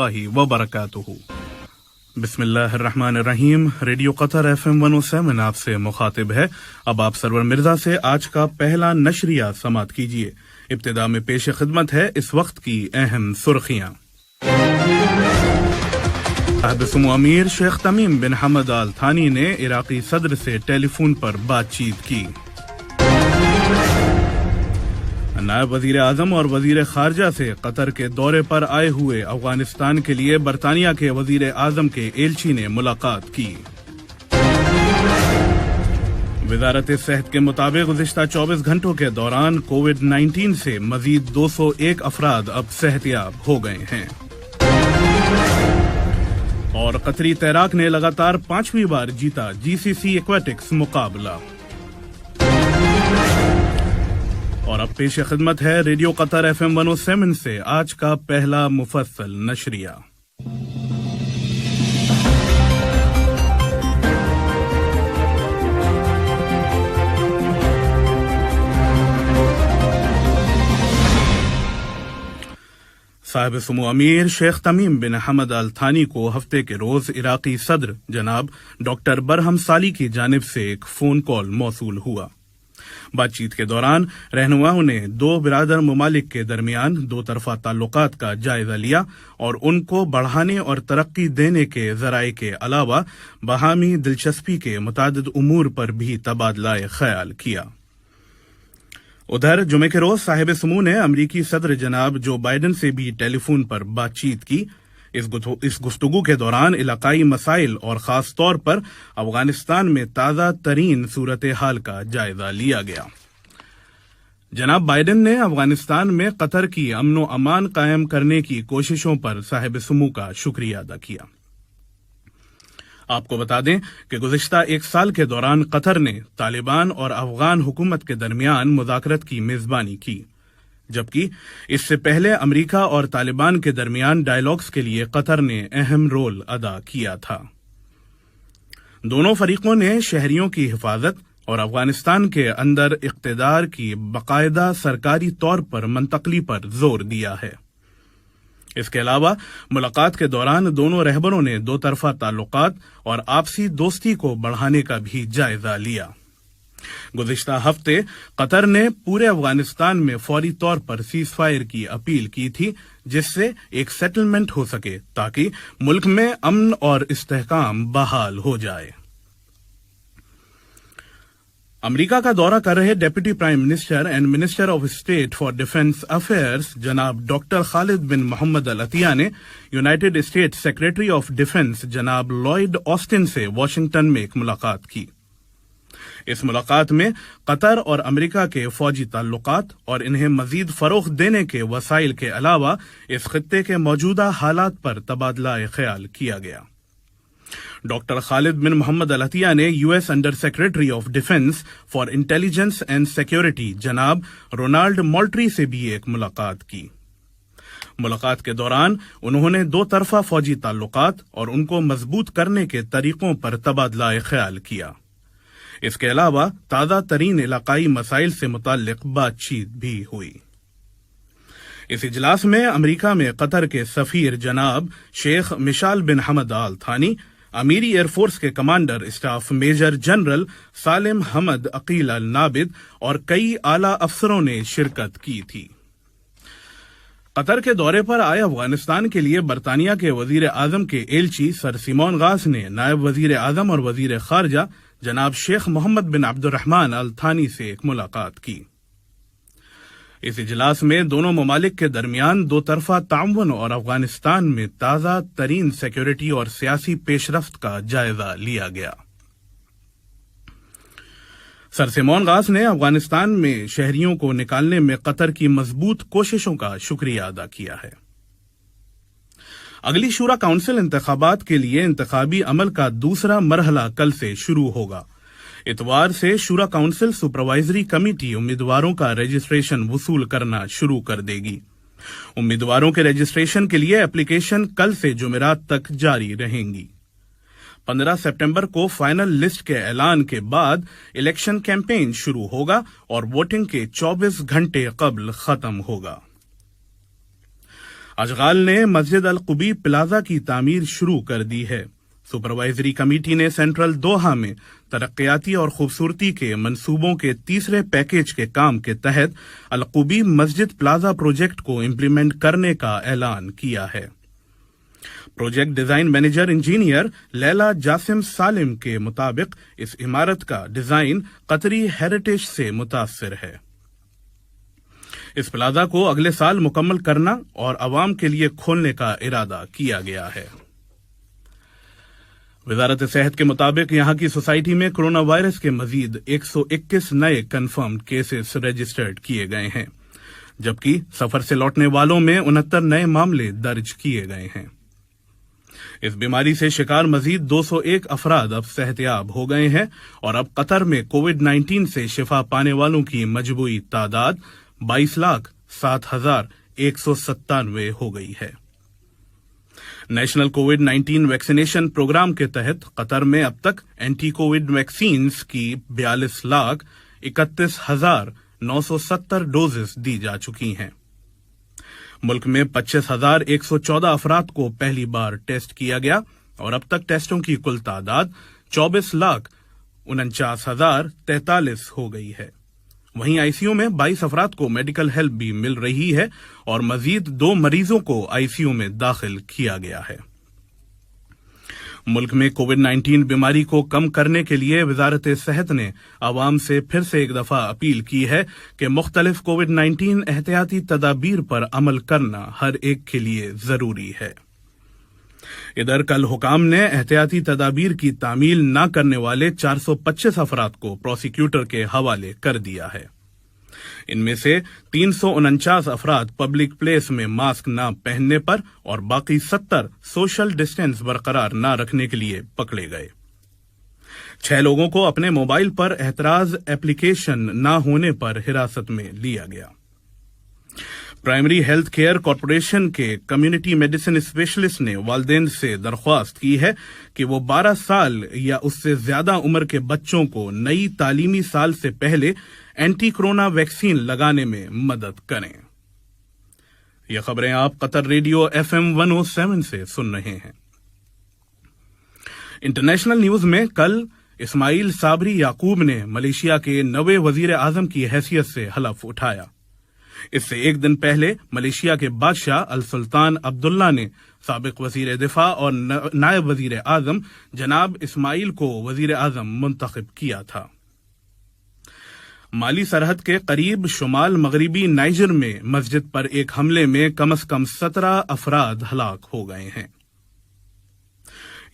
वबरकातुहू। बिस्मिल्लाहिर्रहमानिर्रहीम। Radio Qatar FM 107 आपसे मुखातिब है। अब आप सरवर मिर्जा से आज का पहला नशरिया समात कीजिए। इब्तिदा में पेश खिदमत है इस वक्त की अहम सुर्खियां। साहिब-ए-सुमो अमीर शेख तमीम बिन हमद आल थानी ने इराकी सदर से टेलीफोन पर बातचीत की। नायब वजीर आजम और वजीर खारजा से कतर के दौरे पर आए हुए अफगानिस्तान के लिए बरतानिया के वजीर आजम के एलची ने मुलाकात की। वजारत सेहत के मुताबिक गुज़िश्ता 24 घंटों के दौरान कोविड-19 से मजीद 201 अफराद अब सेहतियाब हो गए हैं। और कतरी तैराक ने लगातार 5वीं बार जीता GCC एक्वेटिक्स मुकाबला। और अब पेश खिदमत है रेडियो कतर FM 107 से आज का पहला मुफस्सल नशरिया। साहिब-ए-सुमो अमीर शेख तमीम बिन हमद अल थानी को हफ्ते के रोज इराकी सदर जनाब डॉक्टर बरहम साली की जानिब से एक फोन कॉल मौसूल हुआ। बातचीत के दौरान रहनुमाओं ने दो बिरादर ममालिक के दरमियान दो तरफा ताल्लुकात का जायजा लिया और उनको बढ़ाने और तरक्की देने के जराए के अलावा बाहमी दिलचस्पी के मुतादिद उमूर पर भी तबादला ख्याल किया। उधर जुमे के रोज साहिब-ए-सुमो ने अमरीकी सदर जनाब जो बाइडन से भी टेलीफोन पर बातचीत की। इस गुफ्तगू के दौरान इलाकाई मसाइल और खास तौर पर अफगानिस्तान में ताज़ा तरीन सूरत हाल का जायजा लिया गया। जनाब बाइडन ने अफगानिस्तान में कतर की अमनो अमान कायम करने की कोशिशों पर साहिब-ए-सुमो का शुक्रिया अदा किया। आपको बता दें कि गुज़िश्ता एक साल के दौरान कतर ने तालिबान और अफगान हुकूमत के दरमियान मुज़ाकरत की मेजबानी की, जबकि इससे पहले अमेरिका और तालिबान के दरमियान डायलॉग्स के लिए कतर ने अहम रोल अदा किया था। दोनों फरीकों ने शहरियों की हिफाजत और अफगानिस्तान के अंदर इक़्तिदार की बाकायदा सरकारी तौर पर मुंतकली पर जोर दिया है। इसके अलावा मुलाकात के दौरान दोनों रहबरों ने दो तरफा ताल्लुकात और आपसी दोस्ती को बढ़ाने का भी जायजा लिया। गुज़िश्ता हफ्ते कतर ने पूरे अफगानिस्तान में फौरी तौर पर सीज फायर की अपील की थी, जिससे एक सेटलमेंट हो सके ताकि मुल्क में अमन और इस्तेहकाम बहाल हो जाए। अमेरिका का दौरा कर रहे deputy prime minister and minister of state for defence affairs जनाब डॉक्टर खालिद बिन मोहम्मद अल अतिया ने United states secretary of defence जनाब लॉयड ऑस्टिन से वाशिंगटन में एक मुलाकात की। इस मुलाकात में कतर और अमेरिका के फौजी ताल्लुकात और इन्हें मजीद फरोग़ देने के वसाइल के अलावा इस खित्ते के मौजूदा हालात पर तबादला ख्याल किया गया। डॉक्टर खालिद बिन मोहम्मद अल अतिया ने US under secretary of defence for intelligence and security जनाब रोनाल्ड मोल्ट्री से भी एक मुलाकात की। मुलाकात के दौरान उन्होंने दो तरफा फौजी ताल्लुकात और उनको मजबूत करने के तरीकों पर तबादला ख्याल किया। इसके अलावा ताज़ा तरीन इलाकाई मसाइल से मुताल्लिक बातचीत भी हुई। इस इजलास में अमेरिका में कतर के सफीर जनाब शेख मिशाल बिन हमद आल थानी, अमीरी एयरफोर्स के कमांडर स्टाफ मेजर जनरल सालिम हमद अकील अल नाबिद और कई आला अफसरों ने शिरकत की थी। कतर के दौरे पर आए अफगानिस्तान के लिए बरतानिया के वजीर आजम के एलची सर सिमोन गास ने नायब वजीर आजम और वजीर खारजा जनाब शेख मोहम्मद बिन अब्दुर्रहमान अल थानी से एक मुलाकात की। इस इजलास में दोनों ममालिक के दरमियान दो तरफा ताउन और अफगानिस्तान में ताज़ा तरीन सिक्योरिटी और सियासी पेशरफ्त का जायजा लिया गया। सर सिमोन गास ने अफगानिस्तान में शहरियों को निकालने में कतर की मजबूत कोशिशों का शुक्रिया अदा किया है। अगली शूरा काउंसिल इंतखाबात के लिए इंतखाबी अमल का दूसरा मरहला कल से शुरू होगा। इतवार से शूरा काउंसिल सुपरवाइजरी कमेटी उम्मीदवारों का रजिस्ट्रेशन वसूल करना शुरू कर देगी। उम्मीदवारों के रजिस्ट्रेशन के लिए एप्लीकेशन कल से जुमेरात तक जारी रहेंगी। 15 सितंबर को फाइनल लिस्ट के ऐलान के बाद इलेक्शन कैंपेन शुरू होगा और वोटिंग के 24 घंटे कबल खत्म होगा। اشغال نے مسجد القبی پلازا کی تعمیر شروع کر دی ہے۔ سپروائزری کمیٹی نے سینٹرل دوحہ میں ترقیاتی اور خوبصورتی کے منصوبوں کے تیسرے پیکیج کے کام کے تحت القبی مسجد پلازا پروجیکٹ کو امپلیمنٹ کرنے کا اعلان کیا ہے۔ پروجیکٹ ڈیزائن مینیجر انجینئر لیلا جاسم سالم کے مطابق اس عمارت کا ڈیزائن قطری ہیریٹیج سے متاثر ہے۔ اس پلازا کو اگلے سال مکمل کرنا اور عوام کے لیے کھولنے کا ارادہ کیا گیا ہے۔ وزارت صحت کے مطابق یہاں کی سوسائٹی میں کرونا وائرس کے مزید 121 نئے کنفرمڈ کیسز رجسٹرڈ کیے گئے ہیں، جبکہ سفر سے لوٹنے والوں میں 69 نئے معاملے درج کیے گئے ہیں۔ اس بیماری سے شکار مزید 201 افراد اب صحت یاب ہو گئے ہیں اور اب قطر میں کووڈ-19 سے شفا پانے والوں کی مجموعی تعداد 22,07,197 ہو گئی ہے۔ نیشنل کووڈ-19 ویکسینیشن پروگرام کے تحت قطر میں اب تک اینٹی کووڈ ویکسینز کی 42,31,970 ڈوزز دی جا چکی ہیں۔ ملک میں 25,114 افراد کو پہلی بار ٹیسٹ کیا گیا اور اب تک ٹیسٹوں کی کل تعداد 24,49,043 ہو گئی ہے۔ وہیں آئی سی یو میں 22 افراد کو میڈیکل ہیلپ بھی مل رہی ہے اور مزید 2 مریضوں کو آئی سی یو میں داخل کیا گیا ہے۔ ملک میں کووڈ-19 بیماری کو کم کرنے کے لیے وزارت صحت نے عوام سے پھر سے ایک دفعہ اپیل کی ہے کہ مختلف کووڈ-19 احتیاطی تدابیر پر عمل کرنا ہر ایک کے لیے ضروری ہے۔ ادھر کل حکام نے احتیاطی تدابیر کی تعمیل نہ کرنے والے 425 افراد کو پروسیکیوٹر کے حوالے کر دیا ہے۔ ان میں سے 349 افراد پبلک پلیس میں ماسک نہ پہننے پر اور باقی 70 سوشل ڈسٹینس برقرار نہ رکھنے کے لیے پکڑے گئے۔ 6 لوگوں کو اپنے موبائل پر اعتراض ایپلیکیشن نہ ہونے پر حراست میں لیا گیا۔ پرائمری ہیلتھ کیئر کارپوریشن کے کمیونٹی میڈیسن اسپیشلسٹ نے والدین سے درخواست کی ہے کہ وہ 12 سال یا اس سے زیادہ عمر کے بچوں کو نئی تعلیمی سال سے پہلے اینٹی کرونا ویکسین لگانے میں مدد کریں۔ یہ خبریں آپ قطر ریڈیو FM 107 سے سن رہے ہیں۔ انٹرنیشنل نیوز میں کل اسماعیل صابری یعقوب نے ملیشیا کے نویں وزیر اعظم کی حیثیت سے حلف اٹھایا۔ اس سے ایک دن پہلے ملیشیا کے بادشاہ السلطان عبداللہ نے سابق وزیر دفاع اور نائب وزیر اعظم جناب اسماعیل کو وزیر اعظم منتخب کیا تھا۔ مالی سرحد کے قریب شمال مغربی نائجر میں مسجد پر ایک حملے میں کم از کم 17 افراد ہلاک ہو گئے ہیں۔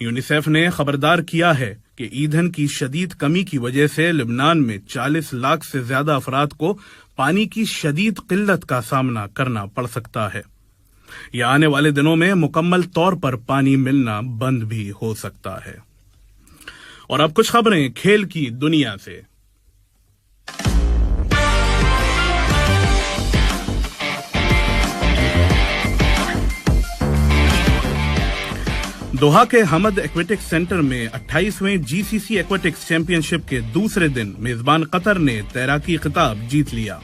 یونیسیف نے خبردار کیا ہے کہ ایندھن کی شدید کمی کی وجہ سے لبنان میں 40 لاکھ سے زیادہ افراد کو پانی کی شدید قلت کا سامنا کرنا پڑ سکتا ہے یا آنے والے دنوں میں مکمل طور پر پانی ملنا بند بھی ہو سکتا ہے۔ اور اب کچھ خبریں کھیل کی دنیا سے۔ دوحہ کے حمد ایکویٹک سینٹر میں 28ویں GCC ایکویٹکس چیمپئن شپ کے دوسرے دن میزبان قطر نے تیراکی خطاب جیت لیا۔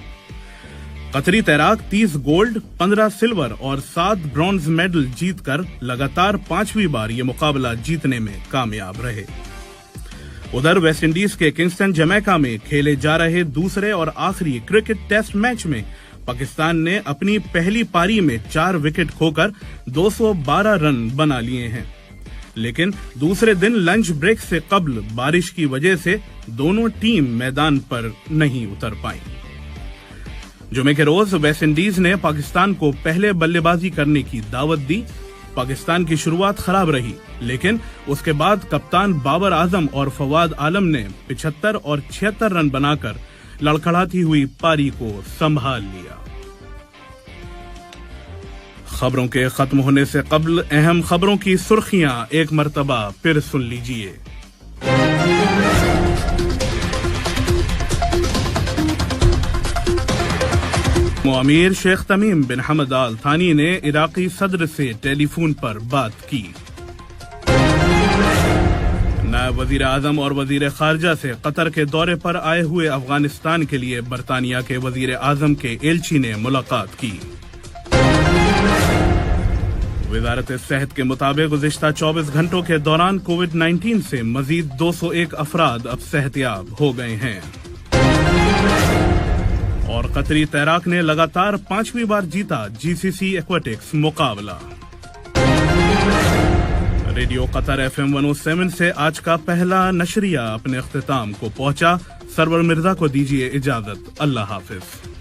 قطری تیراک 30 گولڈ، 15 سلور اور 7 برونز میڈل جیت کر لگاتار 5ویں بار یہ مقابلہ جیتنے میں کامیاب رہے۔ ادھر ویسٹ انڈیز کے کنگسٹن جمیکا میں کھیلے جا رہے دوسرے اور آخری کرکٹ ٹیسٹ میچ میں پاکستان نے اپنی پہلی پاری میں 4 وکٹ کھو کر 212 رن بنا لیے ہیں، لیکن دوسرے دن لنچ بریک سے قبل بارش کی وجہ سے دونوں ٹیم میدان پر نہیں اتر پائیں۔ جمعے کے روز ویسٹ انڈیز نے پاکستان کو پہلے بلے بازی کرنے کی دعوت دی۔ پاکستان کی شروعات خراب رہی، لیکن اس کے بعد کپتان بابر اعظم اور فواد عالم نے 75 اور 76 رن بنا کر لڑکھڑاتی ہوئی پاری کو سنبھال لیا۔ خبروں کے ختم ہونے سے قبل اہم خبروں کی سرخیاں ایک مرتبہ پھر سن لیجیے۔ امیر شیخ تمیم بن حمد آل ثانی نے عراقی صدر سے ٹیلی فون پر بات کی۔ نائب وزیر اعظم اور وزیر خارجہ سے قطر کے دورے پر آئے ہوئے افغانستان کے لیے برطانیہ کے وزیر اعظم کے ایلچی نے ملاقات کی۔ وزارت صحت کے مطابق گزشتہ 24 گھنٹوں کے دوران کووڈ-19 سے مزید 201 افراد اب صحت یاب ہو گئے ہیں۔ اور قطری تیراک نے لگاتار 5ویں بار جیتا GCC ایکویٹکس مقابلہ۔ ریڈیو قطر FM 107 سے آج کا پہلا نشریہ اپنے اختتام کو پہنچا۔ سرور مرزا کو دیجیے اجازت۔ اللہ حافظ۔